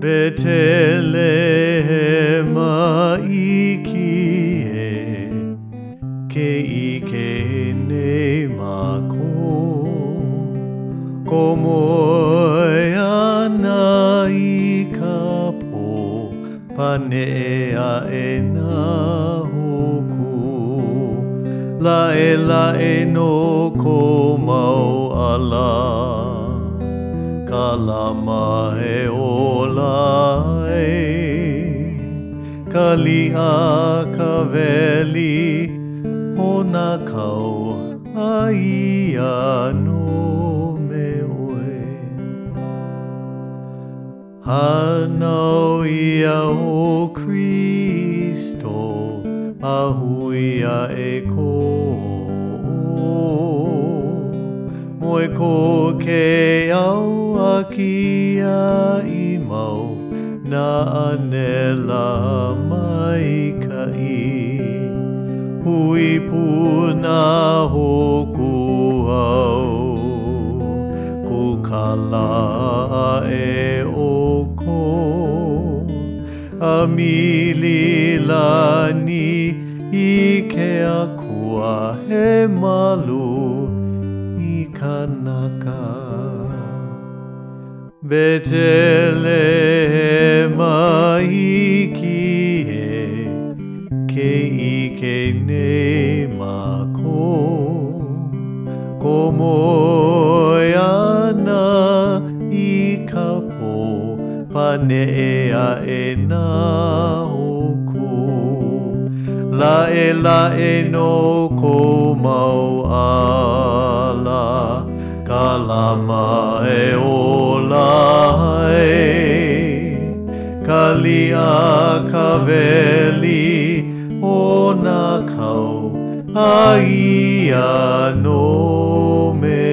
Bethlehem ikie ke ike ne mako komoe ana I ka po panea e na hoku lae no ko mau ala kalama e olai kalia ka veli o na kau ai ano me oe hanau ia o Kristo ahuia e ko moe ko ke au akia I mau na anela mai kai hui puna hoku au ku kala e oko amili lani I ke akua he malu I kanaka Bethlehem ikie ke ike ne mako komoe ana I ka po panea e na hoku lae no ko mau ala kalama e olai kalia ka veli o na kau ai ano me